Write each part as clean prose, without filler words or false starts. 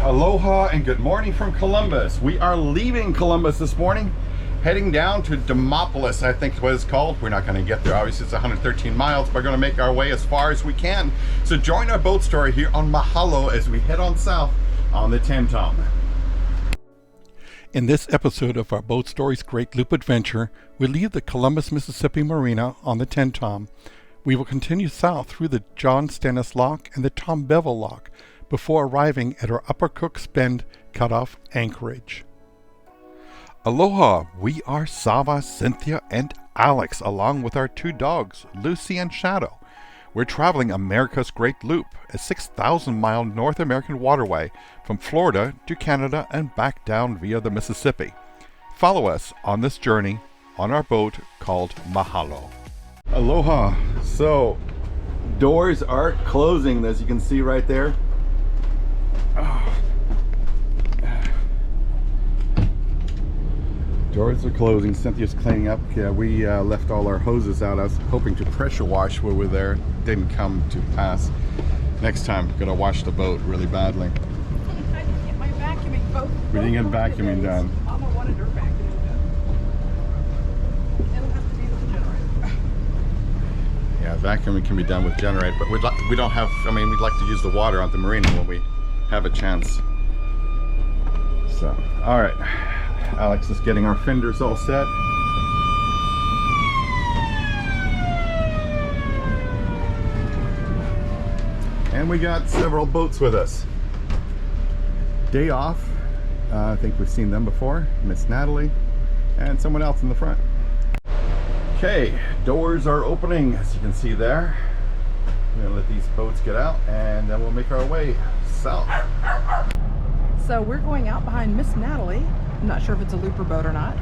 Aloha and good morning from Columbus. We are leaving Columbus this morning, heading down to Demopolis, I think is what it's called. We're not going to get there, obviously it's 113 miles, but we're going to make our way as far as we can. So join our boat story here on Mahalo as we head on south on the Tenn-Tom. In this episode of our Boat Stories Great Loop Adventure, we leave the Columbus, Mississippi Marina on the Tenn-Tom. We will continue south through the Stennis Lock and the Tom Bevill Lock before arriving at our Upper Cook's Bend cutoff, Anchorage. Aloha, we are Sava, Cynthia, and Alex, along with our two dogs, Lucy and Shadow. We're traveling America's Great Loop, a 6,000-mile North American waterway from Florida to Canada and back down via the Mississippi. Follow us on this journey on our boat called Mahalo. Aloha. So, doors are closing, as you can see right there. Doors are closing. Cynthia's cleaning up. Yeah, we left all our hoses out. I was hoping to pressure wash while we were there. Didn't come to pass. Next time, gonna wash the boat really badly. I didn't get my vacuuming boat. We didn't get vacuuming done. I'm gonna want her vacuuming done. It'll have to be with the generator. Yeah, vacuuming can be done with generator, but we don't have. I mean, we'd like to use the water on the marina when we have a chance. So, all right. Alex is getting our fenders all set. And we got several boats with us. Day off. I think we've seen them before. Miss Natalie and someone else in the front. Okay, doors are opening, as you can see there. We're gonna let these boats get out and then we'll make our way south. So we're going out behind Miss Natalie. I'm not sure if it's a looper boat or not.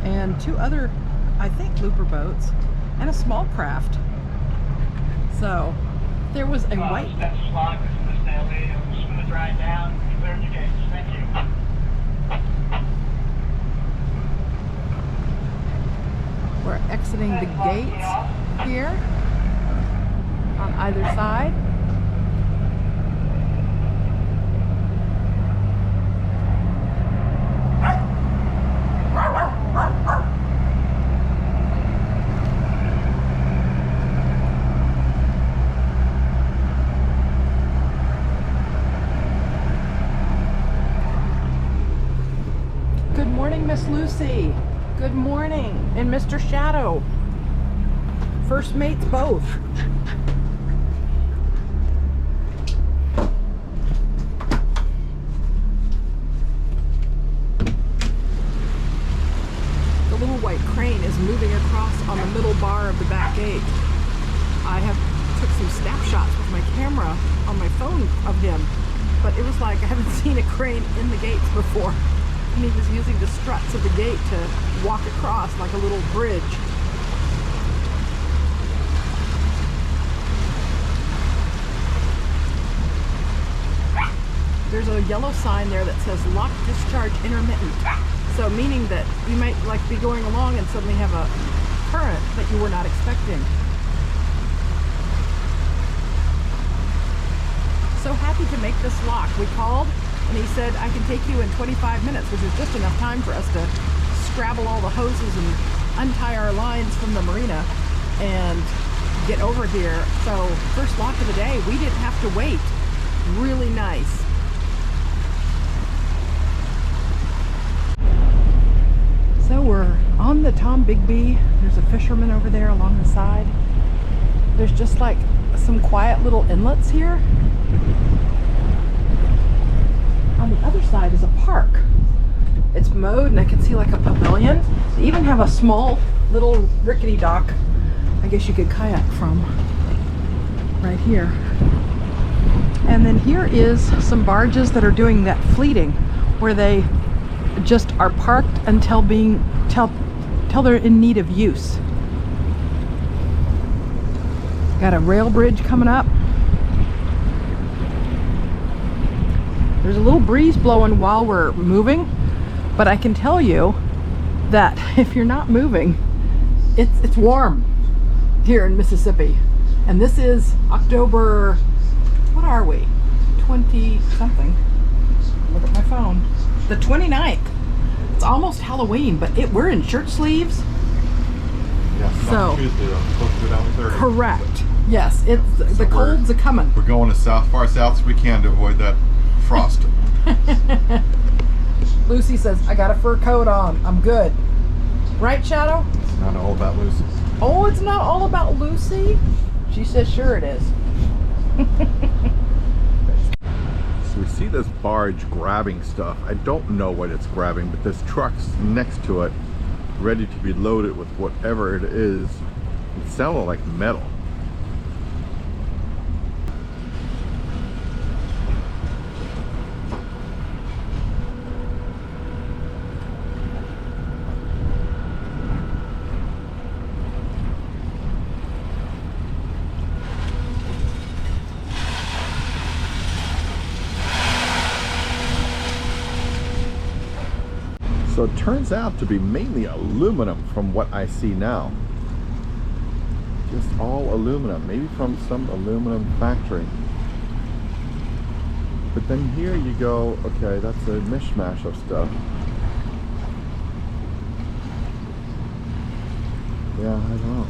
And two other, I think, looper boats and a small craft. So there was a white... Stennis Lock, this is Miss Natalie. Smooth ride down. Clear your gates. Thank you. We're exiting the gates here on either side. Good morning, Miss Lucy. Good morning. And Mr. Shadow. First mates both. The little white crane is moving across on the middle bar of the back gate. I took some snapshots with my camera on my phone of him, but it was like I haven't seen a crane in the gates before. And he was using the struts of the gate to walk across like a little bridge. There's a yellow sign there that says lock discharge intermittent. So meaning that you might like be going along and suddenly have a current that you were not expecting. So happy to make this lock. We called and he said, I can take you in 25 minutes, which is just enough time for us to scrabble all the hoses and untie our lines from the marina and get over here. So first lock of the day, we didn't have to wait. Really nice. So we're on the Tombigbee. There's a fisherman over there along the side. There's just like some quiet little inlets here. On the other side is a park. It's mowed and I can see like a pavilion. They even have a small little rickety dock, I guess you could kayak from, right here. And then here is some barges that are doing that fleeting, where they just are parked until they're in need of use. Got a rail bridge coming up. There's a little breeze blowing while we're moving, but I can tell you that if you're not moving, it's warm here in Mississippi. And this is October, what are we? 20 something. The 29th. It's almost Halloween, but we're in shirt sleeves. Yeah, it's So- not Tuesday though. It's supposed to go down the 30th. Correct. Yes, it's the So cold's a coming. We're going as far south as we can to avoid that frost. Lucy says, I got a fur coat on. I'm good. Right, Shadow? It's not all about Lucy. Oh, it's not all about Lucy? She says, sure it is. So we see this barge grabbing stuff. I don't know what it's grabbing, but there's trucks next to it ready to be loaded with whatever it is. It sounded like metal. So it turns out to be mainly aluminum from what I see now. Just all aluminum, maybe from some aluminum factory. But then here you go, okay, that's a mishmash of stuff. Yeah, I don't know.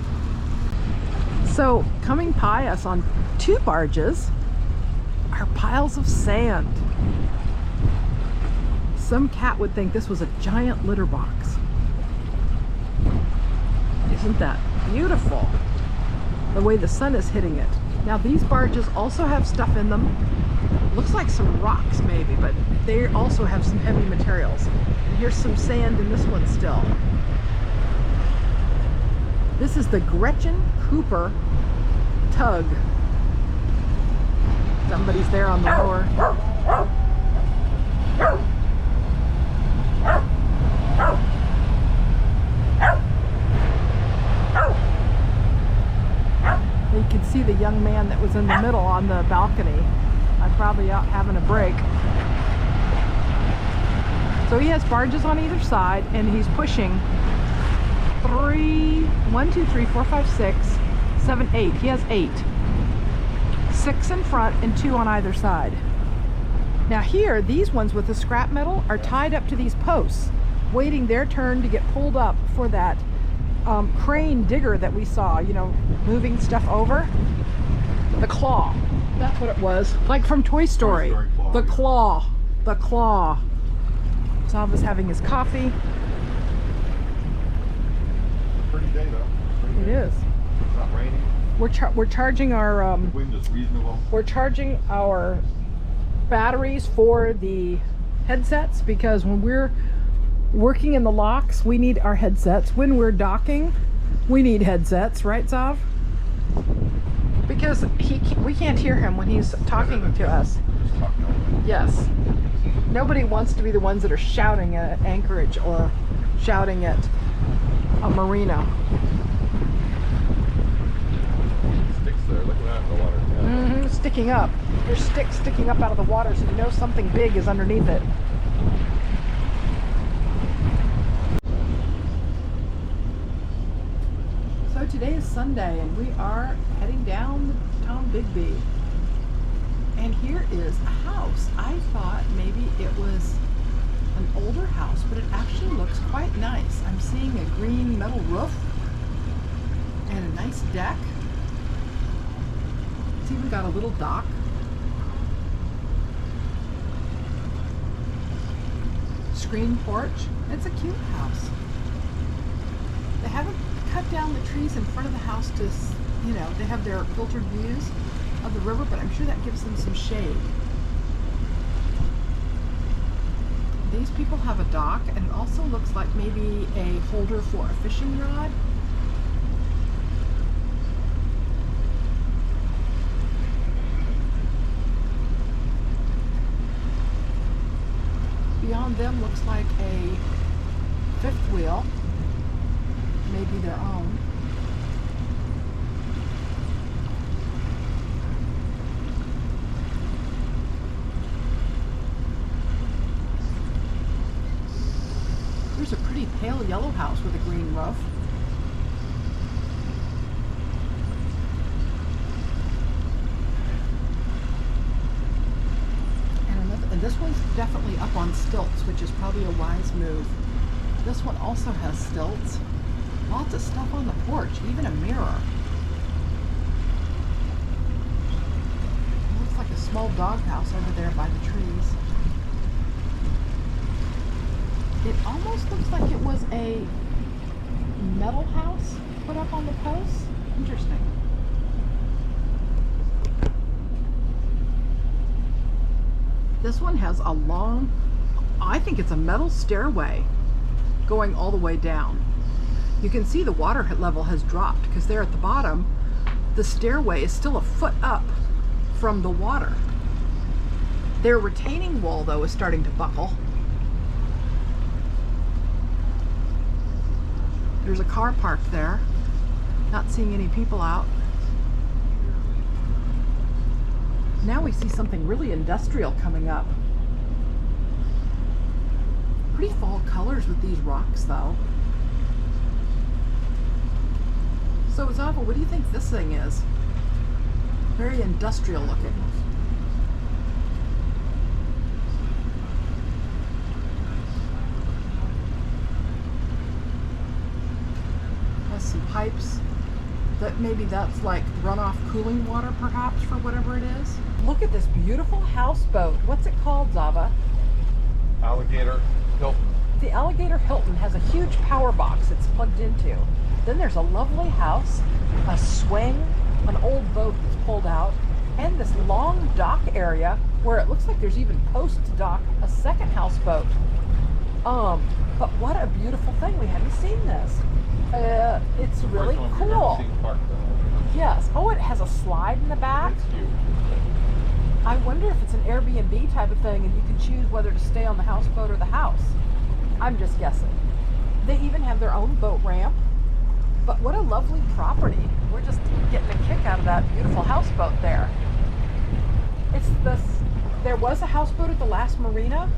So, coming by us on two barges are piles of sand. Some cat would think this was a giant litter box. Isn't that beautiful? The way the sun is hitting it. Now these barges also have stuff in them. Looks like some rocks maybe, but they also have some heavy materials. And here's some sand in this one still. This is the Gretchen Cooper tug. Somebody's there on the mower. You can see the young man that was in the middle on the balcony. I'm probably out having a break. So he has barges on either side, and he's pushing 1, 2, 3, 4, 5, 6, 7, 8. He has 8. 6 in front and 2 on either side. Now here, these ones with the scrap metal are tied up to these posts, waiting their turn to get pulled up for that crane digger that we saw, you know, moving stuff over. The claw. That's what it was. Like from Toy Story. Claw, The yeah. claw. The claw. Tom is having his coffee. Pretty day though. Pretty It day. is. It's not raining. We're charging our The wind is reasonable. we're charging our batteries for the headsets, because when we're working in the locks, we need our headsets. When we're docking, we need headsets, right, Zav? Because we can't hear him when he's talking to us. Just talking over it. Yes. Nobody wants to be the ones that are shouting at Anchorage or shouting at a marina. Sticks there. Look at that in the water. Yeah. Sticking up. There's sticks sticking up out of the water, so you know something big is underneath it. So today is Sunday, and we are heading down the Tombigbee. And here is a house. I thought maybe it was an older house, but it actually looks quite nice. I'm seeing a green metal roof and a nice deck. See, we got a little dock. Screen porch. It's a cute house. They haven't cut down the trees in front of the house to, you know, they have their filtered views of the river, but I'm sure that gives them some shade. These people have a dock, and it also looks like maybe a holder for a fishing rod. Beyond them looks like a fifth wheel, maybe their own. There's a pretty pale yellow house with a green roof. And this this one's definitely up on stilts, which is probably a wise move. This one also has stilts. Lots of stuff on the porch, even a mirror. It looks like a small doghouse over there by the trees. It almost looks like it was a metal house put up on the posts. Interesting. This one has a long, I think it's a metal stairway going all the way down. You can see the water level has dropped because there at the bottom, the stairway is still a foot up from the water. Their retaining wall, though, is starting to buckle. There's a car parked there. Not seeing any people out. Now we see something really industrial coming up. Pretty fall colors with these rocks, though. So, Zava, what do you think this thing is? Very industrial looking. Has some pipes. That maybe that's like runoff cooling water, perhaps, for whatever it is. Look at this beautiful houseboat. What's it called, Zava? Alligator Hilton. The Alligator Hilton has a huge power box it's plugged into. Then there's a lovely house, a swing, an old boat that's pulled out, and this long dock area where it looks like there's even post-dock a second houseboat. But what a beautiful thing. We hadn't seen this. It's really cool. Yes. Oh, it has a slide in the back. I wonder if it's an Airbnb type of thing and you can choose whether to stay on the houseboat or the house. I'm just guessing. They even have their own boat ramp. But what a lovely property. We're just getting a kick out of that beautiful houseboat there. There was a houseboat at the last marina,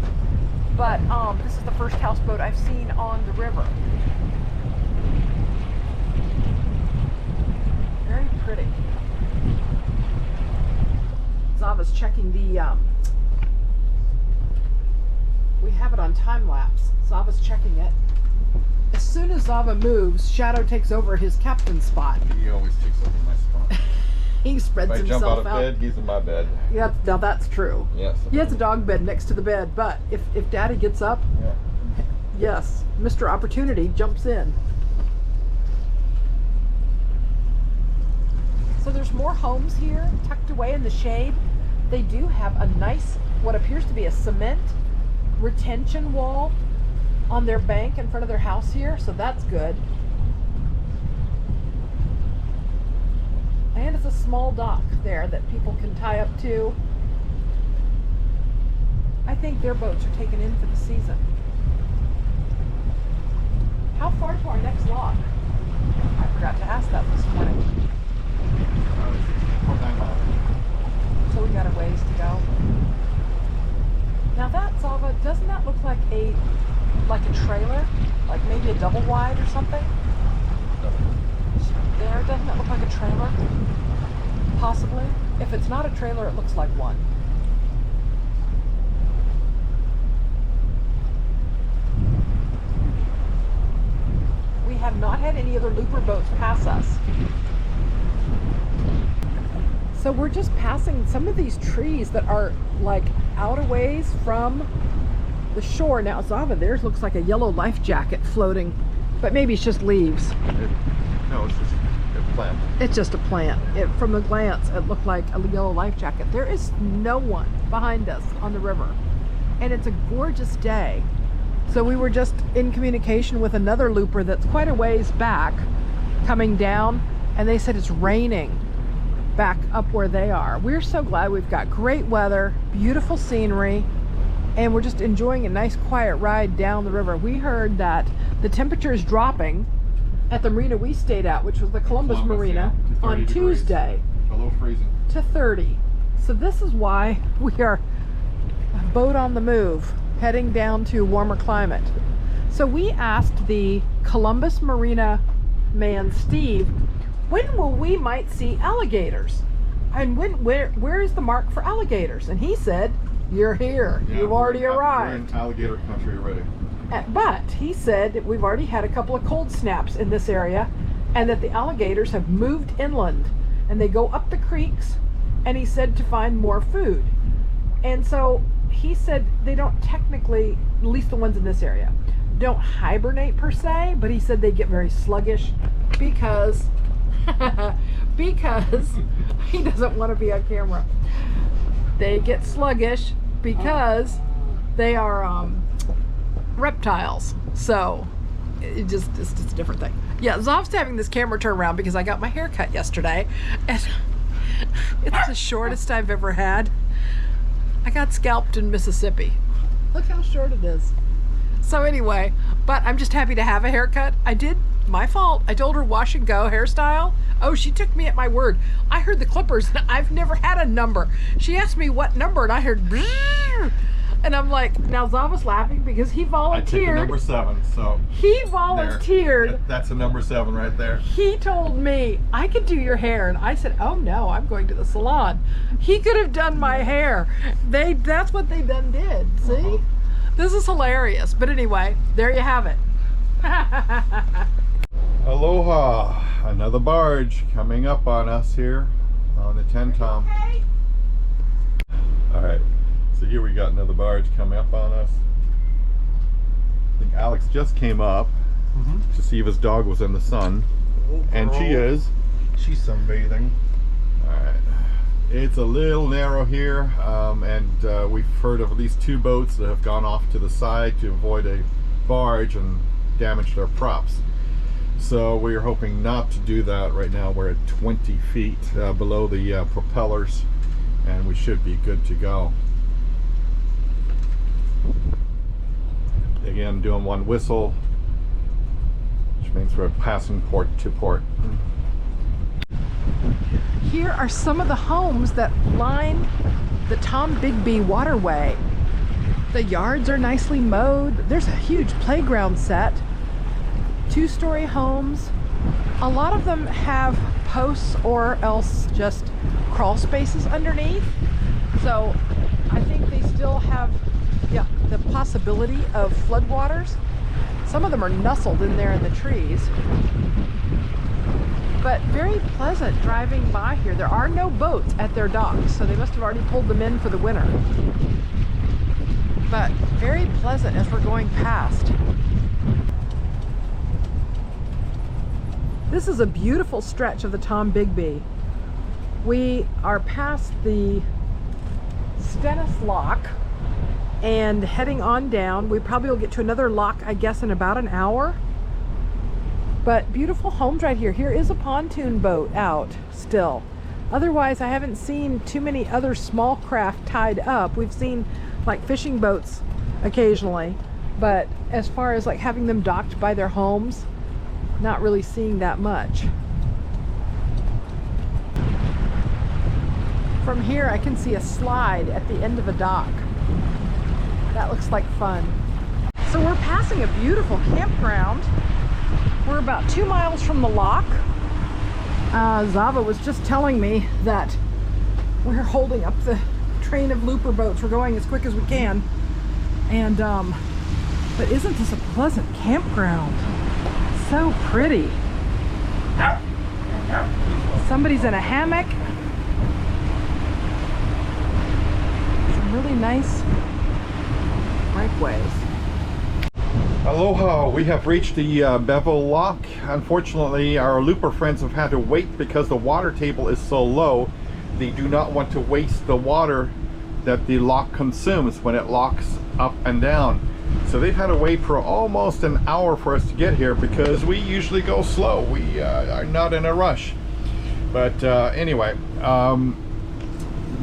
but this is the first houseboat I've seen on the river. Very pretty. Zava's checking the, we have it on time lapse. Zava's checking it. As soon as Zava moves, Shadow takes over his captain spot. He always takes over my spot. He spreads If I himself jump out of out. bed, he's in my bed. Yep, now that's true. Yes. He has a dog bed next to the bed, but if Daddy gets up, Yeah. yes, Mr. Opportunity jumps in. So there's more homes here, tucked away in the shade. They do have a nice, what appears to be a cement retention wall on their bank in front of their house here, so that's good. And it's a small dock there that people can tie up to. I think their boats are taken in for the season. How far to our next lock? I forgot to ask that this morning. 49 miles. So we got a ways to go. Now that, Zava, doesn't that look like a trailer? Like maybe a double wide or something? There, doesn't it look like a trailer? Possibly. If it's not a trailer, it looks like one. We have not had any other looper boats pass us. So we're just passing some of these trees that are like out a ways from the shore. Now, Zava, theirs looks like a yellow life jacket floating, but maybe it's just leaves. No, it's just a plant. It's just a plant. From a glance, it looked like a yellow life jacket. There is no one behind us on the river, and it's a gorgeous day. So we were just in communication with another looper that's quite a ways back, coming down, and they said it's raining back up where they are. We're so glad we've got great weather, beautiful scenery, and we're just enjoying a nice quiet ride down the river. We heard that the temperature is dropping at the marina we stayed at, which was the Columbus Marina, yeah, to 30 on degrees. Tuesday Below freezing. to 30. So this is why we are a boat on the move, heading down to warmer climate. So we asked the Columbus Marina man, Steve, when will we might see alligators? And where is the mark for alligators? And he said, you're here. Yeah, You've already we're arrived. in alligator country already. But he said we've already had a couple of cold snaps in this area, and that the alligators have moved inland, and they go up the creeks, and he said to find more food. And so he said they don't technically, at least the ones in this area, don't hibernate per se, but he said they get very sluggish because because he doesn't want to be on camera. They get sluggish because they are reptiles. So it's just a different thing. Yeah, Zov's having this camera turn around because I got my hair cut yesterday, and it's the shortest I've ever had. I got scalped in Mississippi. Look how short it is. So anyway, but I'm just happy to have a haircut. My fault. I told her wash and go hairstyle. Oh, she took me at my word. I heard the clippers, and I've never had a number. She asked me what number, and I heard brrr. And I'm like, now Zav was laughing because he volunteered. I took the number 7, so. He volunteered. There. That's a number 7 right there. He told me I could do your hair, and I said, oh no, I'm going to the salon. He could have done my hair. That's what they done did. See? This is hilarious. But anyway, there you have it. Aloha! Another barge coming up on us here on the Tenn-Tom. Okay. Alright, so here we got another barge coming up on us. I think Alex just came up to see if his dog was in the sun. And she is. She's sunbathing. Alright. It's a little narrow here, and we've heard of at least 2 boats that have gone off to the side to avoid a barge and damage their props. So we're hoping not to do that right now. We're at 20 feet below the propellers, and we should be good to go. Again, doing 1 whistle, which means we're passing port to port. Here are some of the homes that line the Tombigbee waterway. The yards are nicely mowed. There's a huge playground set. 2-story homes. A lot of them have posts or else just crawl spaces underneath. So I think they still have the possibility of floodwaters. Some of them are nestled in there in the trees. But very pleasant driving by here. There are no boats at their docks, so they must have already pulled them in for the winter. But very pleasant as we're going past. This is a beautiful stretch of the Tombigbee. We are past the Stennis Lock and heading on down. We probably will get to another lock, I guess, in about an hour. But beautiful homes right here. Here is a pontoon boat out still. Otherwise, I haven't seen too many other small craft tied up. We've seen like fishing boats occasionally, but as far as like having them docked by their homes, not really seeing that much. From here, I can see a slide at the end of a dock. That looks like fun. So we're passing a beautiful campground. We're about 2 miles from the lock. Zava was just telling me that we're holding up the train of looper boats. We're going as quick as we can. And, but isn't this a pleasant campground? So pretty. Somebody's in a hammock. Some really nice breakaways. Aloha, we have reached the Bevill Lock. Unfortunately, our looper friends have had to wait because the water table is so low. They do not want to waste the water that the lock consumes when it locks up and down. So they've had to wait for almost an hour for us to get here because we usually go slow. We are not in a rush. But anyway,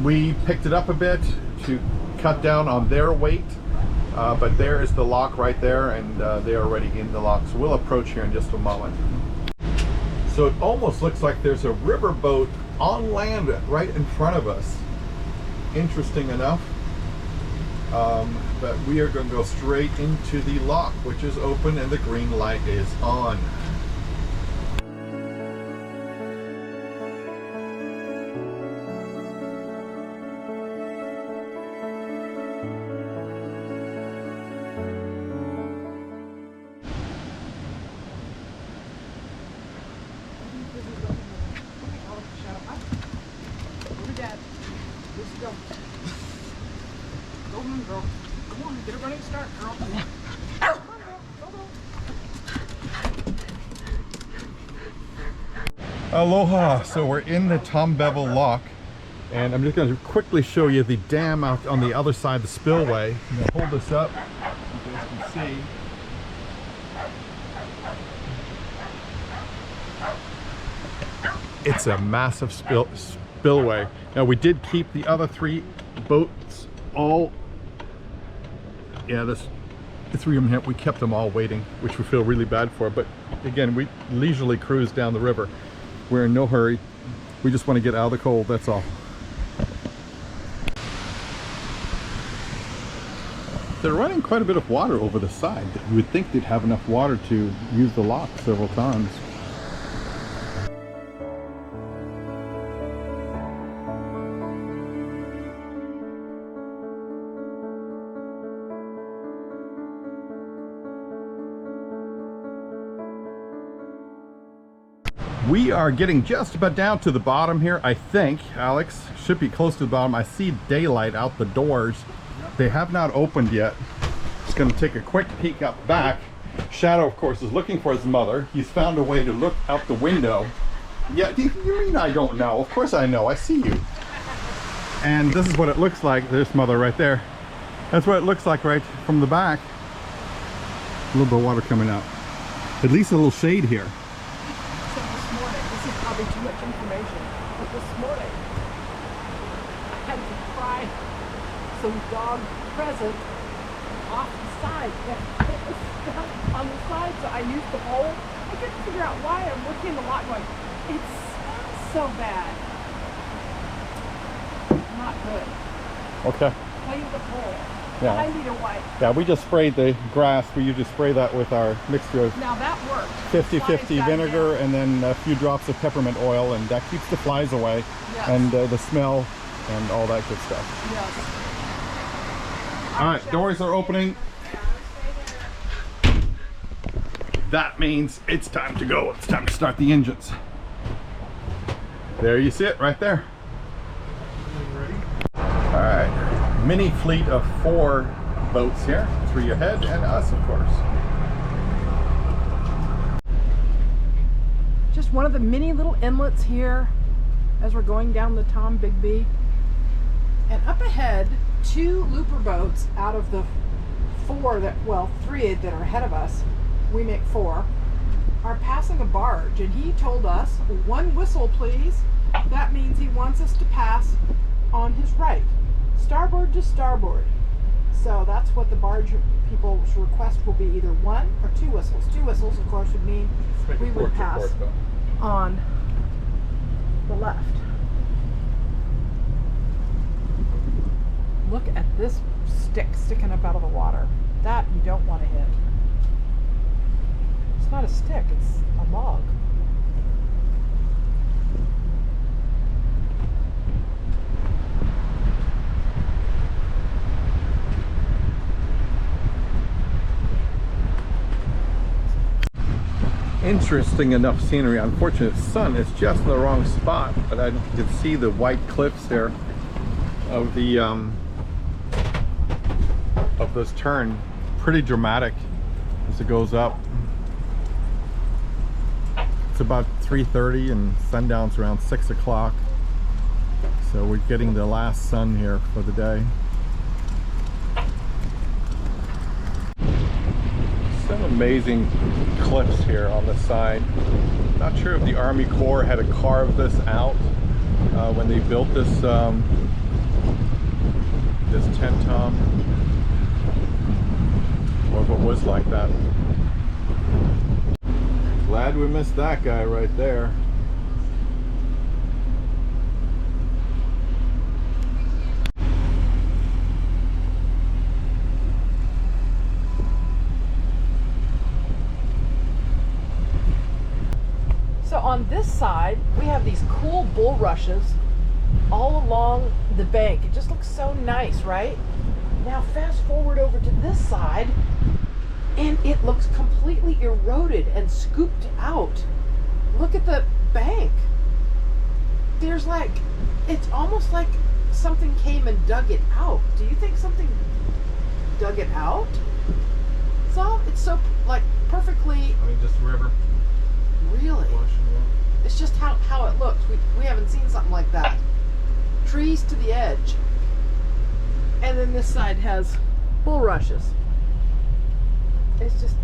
we picked it up a bit to cut down on their weight. But there is the lock right there, and they're already in the lock. So we'll approach here in just a moment. So it almost looks like there's a riverboat on land right in front of us. Interesting enough. But we are going to go straight into the lock, which is open and the green light is on. Come on, get a running start, girl. Come on, girl. Go. Aloha! So we're in the Tom Bevill Lock, and I'm just going to quickly show you the dam out on the other side of the spillway. I'm going to hold this up, you guys can see. It's a massive spillway. Now we did keep the other 3 boats all, the 3 of them here, we kept them all waiting, which we feel really bad for. But again, we leisurely cruise down the river. We're in no hurry. We just want to get out of the cold, that's all. They're running quite a bit of water over the side. You would think they'd have enough water to use the lock several times. We are getting just about down to the bottom here, I think. Alex, should be close to the bottom. I see daylight out the doors. They have not opened yet. Just going to take a quick peek up back. Shadow, of course, is looking for his mother. He's found a way to look out the window. Yeah, you mean I don't know? Of course I know. I see you. And this is what it looks like. There's mother right there. That's what it looks like right from the back. A little bit of water coming out. At least a little shade here. Probably too much information, but this morning I had to pry some dog present off the side. It was stuck on the side, so I used the hole. I couldn't figure out why. I'm looking in the lot going, it smells so bad. Not good. Okay. Play with the hole. Yeah. I need a wipe. Yeah, we just sprayed the grass. We usually spray that with our mixture of Now that worked. 50-50 vinegar and then a few drops of peppermint oil, and that keeps the flies away. Yes. And the smell and all that good stuff. Yes. All right, doors are opening. That means it's time to go. It's time to start the engines. There you see it right there. All right. Mini fleet of 4 boats here, 3 ahead, and us, of course. Just one of the many little inlets here as we're going down the Tombigbee. And up ahead, 2 looper boats out of the 4 that, well, 3 that are ahead of us, we make 4, are passing a barge. And he told us, 1 whistle, please. That means he wants us to pass on his right. Starboard to starboard. So that's what the barge people's request will be, either 1 or 2 whistles. 2 whistles, of course, would mean we would pass on the left. Look at this stick sticking up out of the water. That you don't want to hit. It's not a stick, it's a log. Interesting enough scenery. Unfortunately, the sun is just in the wrong spot, but I can see the white cliffs there of the of this turn. Pretty dramatic as it goes up. It's about 3:30 and sundown's around 6 o'clock, so we're getting the last sun here for the day. Some amazing cliffs here on the side. Not sure if the Army Corps had to carve this out when they built this this Tenn-Tom, or if it was like that. Glad we missed that guy right there. So on this side, we have these cool bulrushes all along the bank. It just looks so nice, right? Now fast forward over to this side, and it looks completely eroded and scooped out. Look at the bank. There's like, it's almost like something came and dug it out. Do you think something dug it out. It's so like perfectly. I mean, just the river Really, washing along. it's just how it looks. We haven't seen something like that. Trees to the edge, and then this side has bulrushes. It's just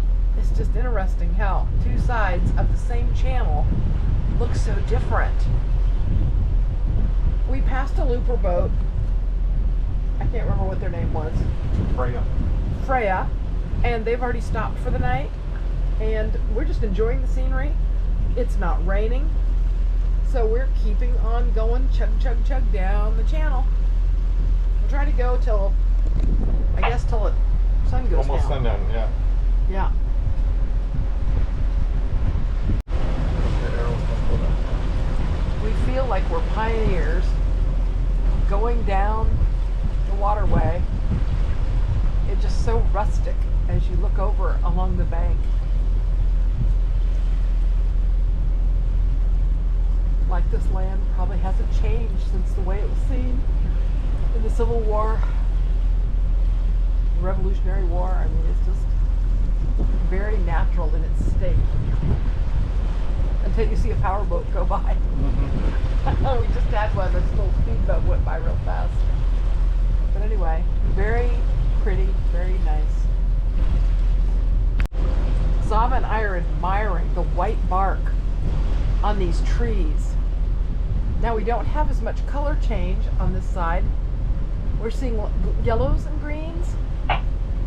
interesting how two sides of the same channel look so different. We passed a looper boat. I can't remember what their name was. Freya, and they've already stopped for the night, and we're just enjoying the scenery. It's not raining, so we're keeping on going, chug down the channel. We'll try to go till, I guess, till the sun goes Almost down. sundown, yeah. Yeah. We feel like we're pioneers going down the waterway. It's just so rustic as you look over along the bank. Like this land probably hasn't changed since the way it was seen in the Civil War, the Revolutionary War. I mean, it's just very natural in its state. Until you see a powerboat go by. We just had one. This little speedboat went by real fast. But anyway, very pretty, very nice. Zava and I are admiring the white bark on these trees. Now we don't have as much color change on this side. We're seeing yellows and greens,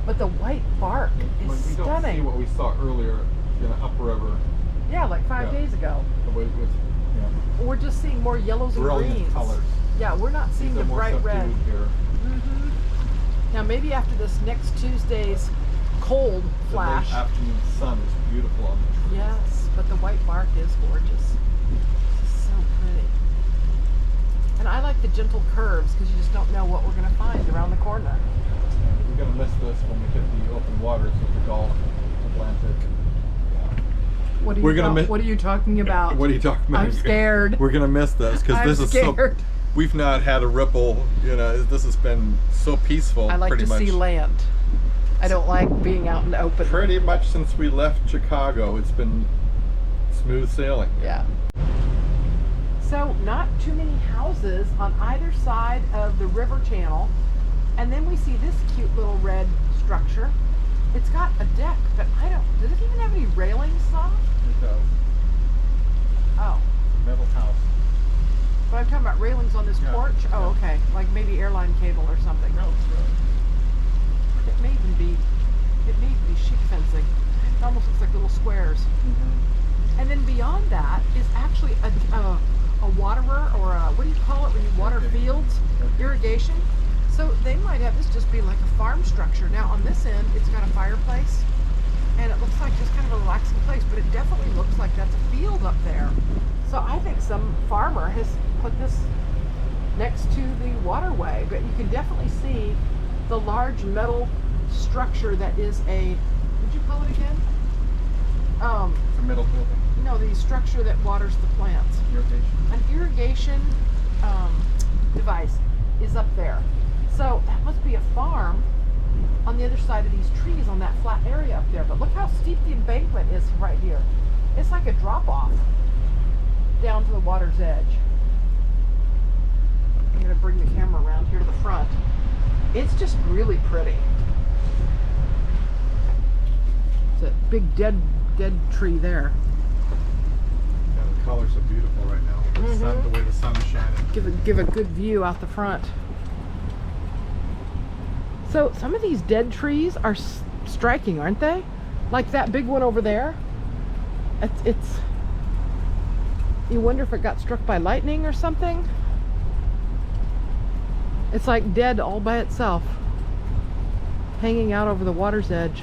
but the white bark is We don't stunning. see what we saw earlier in the upriver. Yeah, like 5 days ago. The way it was, yeah. We're just seeing more yellows and Brilliant greens. colors. Yeah, we're not seeing These the are more bright red. subdued here. Now maybe after this next Tuesday's cold flash. The late afternoon sun is beautiful on the trees. Yes, but the white bark is gorgeous. It's so pretty. And I like the gentle curves because you just don't know what we're going to find around the corner. We're going to miss this when we hit the open waters of the Gulf Atlantic. What are you, We're gonna what are you talking about? What are you talking about? I'm scared. We're gonna miss this because I'm this is scared. so. We've not had a ripple. You know, this has been so peaceful. I like pretty to much, see land. I don't like being out in the open. Pretty much since we left Chicago, it's been smooth sailing. Yeah. So not too many houses on either side of the river channel. And then we see this cute little red structure. It's got a deck, but does it even have any railings, Saw? It does. Oh. Metal house. But I'm talking about railings on this Yeah, porch? Oh, yeah. okay. Like maybe airline cable or something. No, it's good. It may even be sheet fencing. It almost looks like little squares. And then beyond that is actually a waterer, or what do you call it when you water fields? Irrigation. So they might have this just be like a farm structure. Now on this end, it's got a fireplace, and it looks like just kind of a relaxing place, but it definitely looks like that's a field up there. So I think some farmer has put this next to the waterway, but you can definitely see the large metal structure that is what'd you call it again? It's a metal building. No, the structure that waters the plants. Irrigation. An irrigation device is up there. So that must be a farm on the other side of these trees on that flat area up there. But look how steep the embankment is right here. It's like a drop off down to the water's edge. I'm going to bring the camera around here to the front. It's just really pretty. It's a big dead tree there. Yeah, the colors are beautiful right now. The sun, the way the sun is shining. Give a good view out the front. So some of these dead trees are striking, aren't they? Like that big one over there. It's you wonder if it got struck by lightning or something. It's like dead all by itself, hanging out over the water's edge.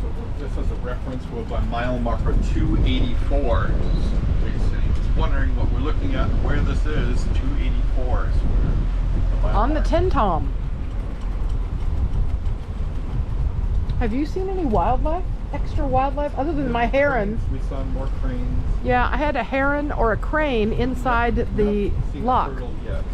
So this is a reference with a mile marker 284. Wondering what we're looking at, where this is. 284 is where the mile On the mark. Tenn-Tom. Have you seen any wildlife? Extra wildlife other than my herons? We saw more cranes. Yeah, I had a heron or a crane inside the Haven't seen a lock. turtle yet.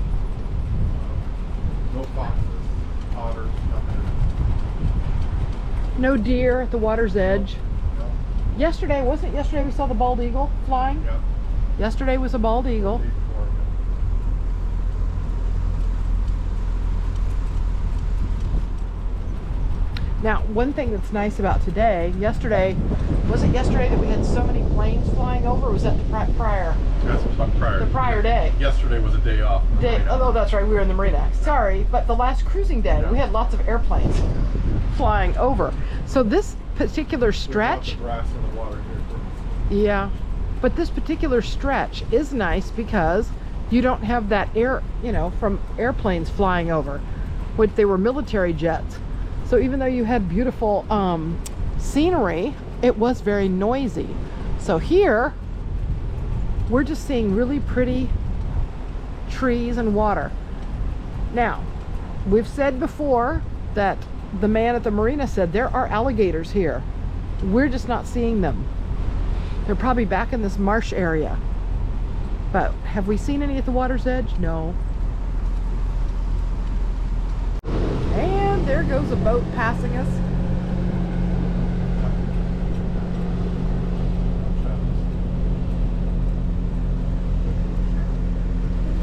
No deer at the water's edge. No. Yesterday, wasn't it yesterday we saw the bald eagle flying? Yep. Yesterday was a bald eagle. Now, one thing that's nice about today, yesterday, was it yesterday that we had so many planes flying over, or was that the prior? That's prior. The prior day. Yesterday was a day off. Oh, that's right, we were in the marina. Sorry, but the last cruising day, we had lots of airplanes flying over. So this particular stretch, Grass in the water here. yeah, but this particular stretch is nice because you don't have that air, you know, from airplanes flying over, which they were military jets. So even though you had beautiful scenery, it was very noisy. So here, we're just seeing really pretty trees and water. Now, we've said before that the man at the marina said there are alligators here. We're just not seeing them. They're probably back in this marsh area. But have we seen any at the water's edge? No. And there goes a boat passing us.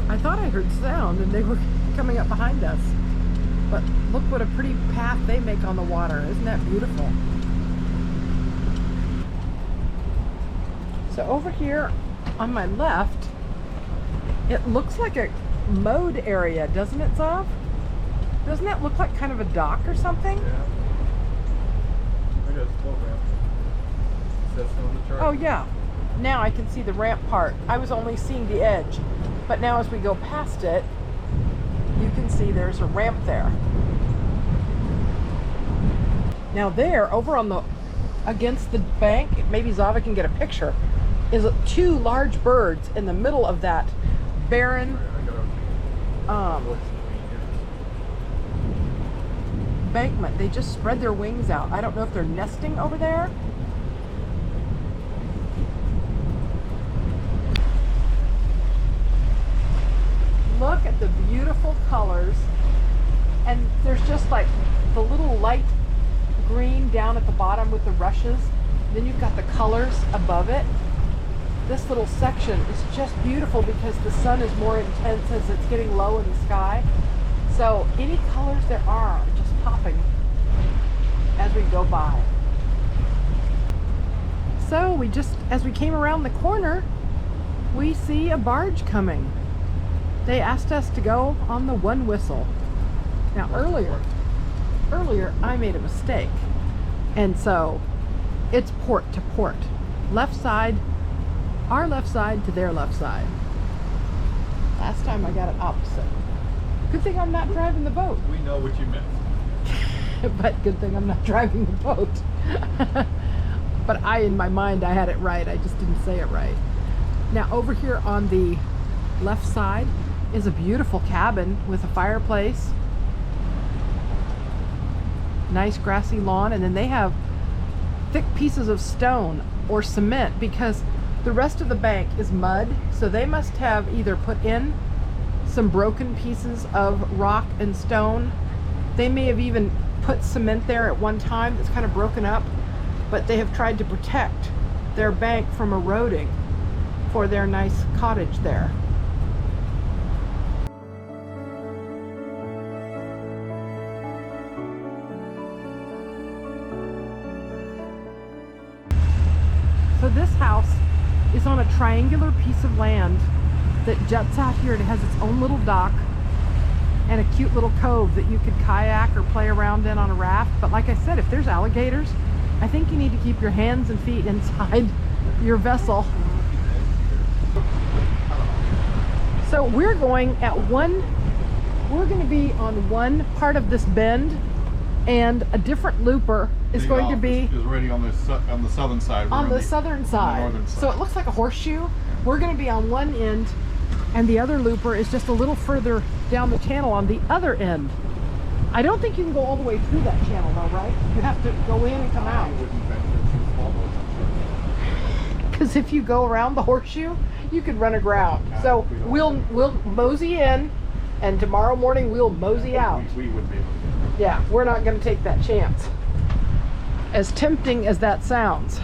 I thought I heard sound and they were coming up behind us. But look what a pretty path they make on the water. Isn't that beautiful? So over here on my left, it looks like a mowed area, doesn't it, Zav? Doesn't that look like kind of a dock or something? Yeah. I got a boat ramp. That's on the chart. Oh yeah. Now I can see the ramp part. I was only seeing the edge. But now as we go past it, you can see there's a ramp there. Now there, over on the, against the bank, maybe Zava can get a picture, is two large birds in the middle of that barren embankment. They just spread their wings out. I don't know if they're nesting over there. Look at the beautiful colors, and there's just like the little light green down at the bottom with the rushes, then you've got the colors above it. This little section is just beautiful because the sun is more intense as it's getting low in the sky, so any colors there are just popping as we go by. So we just, as we came around the corner, we see a barge coming. They asked us to go on the one whistle. Now earlier I made a mistake. And so it's port to port. Left side, our left side to their left side. Last time I got it opposite. Good thing I'm not driving the boat. We know what you meant. But good thing I'm not driving the boat. But in my mind, I had it right. I just didn't say it right. Now over here on the left side is a beautiful cabin with a fireplace, nice grassy lawn, and then they have thick pieces of stone or cement because the rest of the bank is mud, so they must have either put in some broken pieces of rock and stone. They may have even put cement there at one time that's kind of broken up, but they have tried to protect their bank from eroding for their nice cottage there. So this house is on a triangular piece of land that juts out here. It has its own little dock and a cute little cove that you could kayak or play around in on a raft. But like I said, if there's alligators, I think you need to keep your hands and feet inside your vessel. So we're going to be on one part of this bend, and a different looper is going to be is already on the southern side. on the southern side. northern side. So it looks like a horseshoe. We're going to be on one end, and the other looper is just a little further down the channel on the other end. I don't think you can go all the way through that channel though, right? You have to go in and come out. Because if you go around the horseshoe, you could run aground. So we'll mosey in, and tomorrow morning we'll mosey out. We wouldn't be able to do that. Yeah, we're not going to take that chance. We wouldn't be able to do that. Yeah, we're not going to take that chance. We're not going to take that chance. So we'll mosey in, and tomorrow morning we'll mosey out. Yeah, we're not going to take that chance. As tempting as that sounds.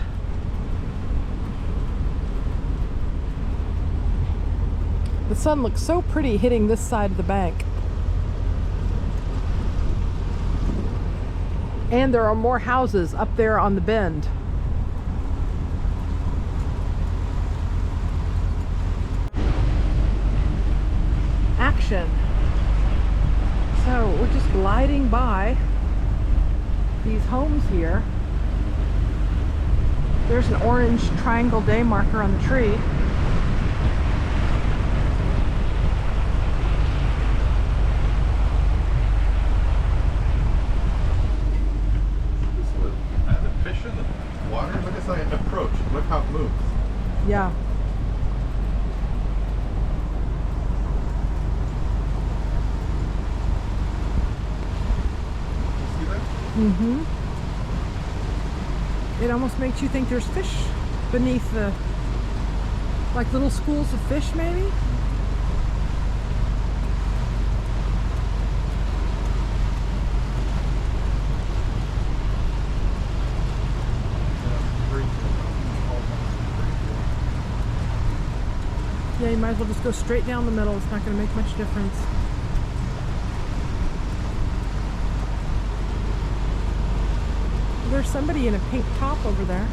The sun looks so pretty hitting this side of the bank. And there are more houses up there on the bend. Action. So we're just gliding by these homes here. There's an orange triangle day marker on the tree. The fish in the water, look as I approach. Look how it moves. Yeah. See that? Mm-hmm. It almost makes you think there's fish beneath the, like little schools of fish maybe? Yeah, you might as well just go straight down the middle. It's not going to make much difference. There's somebody in a pink top over there.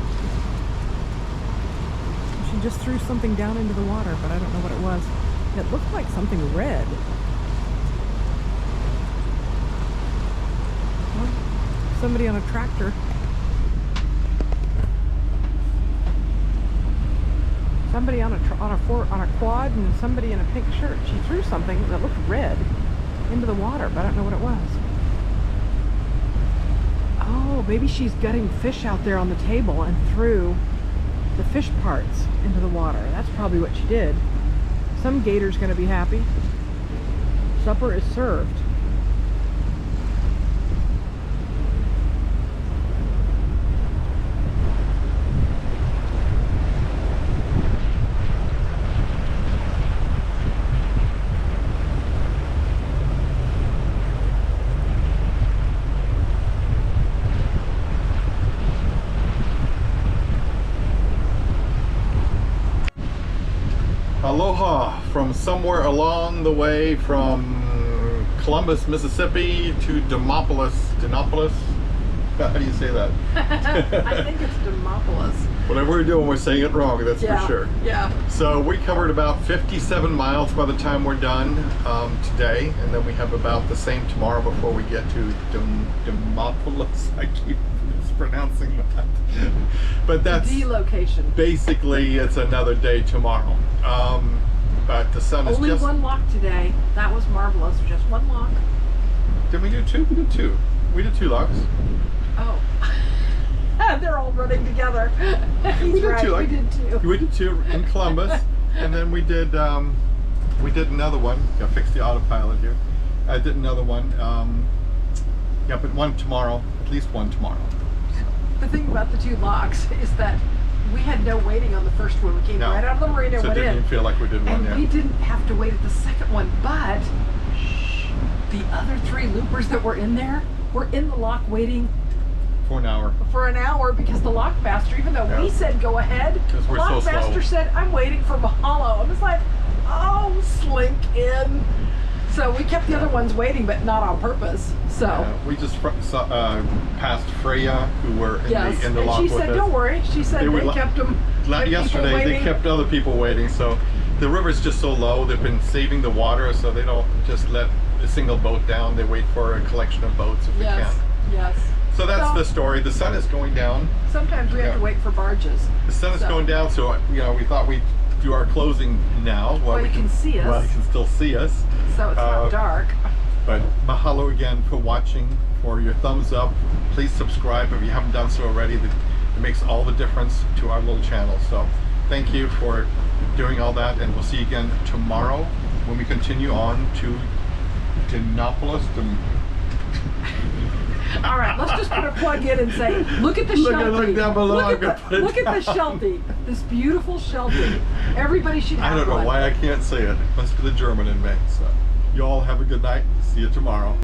She just threw something down into the water, but I don't know what it was. It looked like something red. Well, somebody on a tractor. Somebody on a quad and somebody in a pink shirt. She threw something that looked red into the water, but I don't know what it was. Oh, maybe she's gutting fish out there on the table and threw the fish parts into the water. That's probably what she did. Some gator's gonna be happy. Supper is served. Aloha from somewhere along the way from Columbus, Mississippi to Demopolis. How do you say that? I think it's Demopolis. Whatever we're doing, we're saying it wrong, that's for sure. Yeah. So we covered about 57 miles by the time we're done today, and then we have about the same tomorrow before we get to Demopolis. I keep mispronouncing that. But that's D location. basically, it's another day tomorrow. But the sun is Only just... one lock today. That was marvelous. Just one lock. Did we do two? We did two. We did 2 locks. Oh. They're all running together. He's We did right. 2 We did 2. We did 2 in Columbus, and then we did another one. I fixed the autopilot here. I did another one. Yeah, but one tomorrow. At least one tomorrow. The thing about the 2 locks is that we had no waiting on the first one. We came No. right out of the marina, So it went didn't in. even feel like we did one And yet. we didn't have to wait at the second one, but the other 3 loopers that were in there were in the lock waiting For an hour. for an hour because the lockmaster, even though we Yeah. said go ahead, Because the we're so lockmaster slow. said, I'm waiting for Mahalo. I was like, oh, slink in. So we kept the other ones waiting, but not on purpose. So, We just passed Freya, who were yes. in the And lock she with said, us. don't worry. She said They were they kept them. Yesterday they kept other people waiting, so the river's just so low. They've been saving the water, so they don't just let a single boat down. They wait for a collection of boats if they Yes, can. yes. So that's So- the story. The sun is going down. Sometimes we have to Yeah. wait for barges. The sun is So- going down, so we thought we'd do our closing now. While you can see us. While you can still see us. So it's not dark. But mahalo again for watching, for your thumbs up. Please subscribe if you haven't done so already. It makes all the difference to our little channel. So thank you for doing all that, and we'll see you again tomorrow when we continue on to Demopolis. All right, let's just put a plug in and say, look at the Look sheltie. down below. Look I'm at gonna the, put it look at the down. sheltie. This beautiful sheltie. Everybody should have I don't know one. why I can't say it. It must be the German in me. So you all have a good night. See you tomorrow.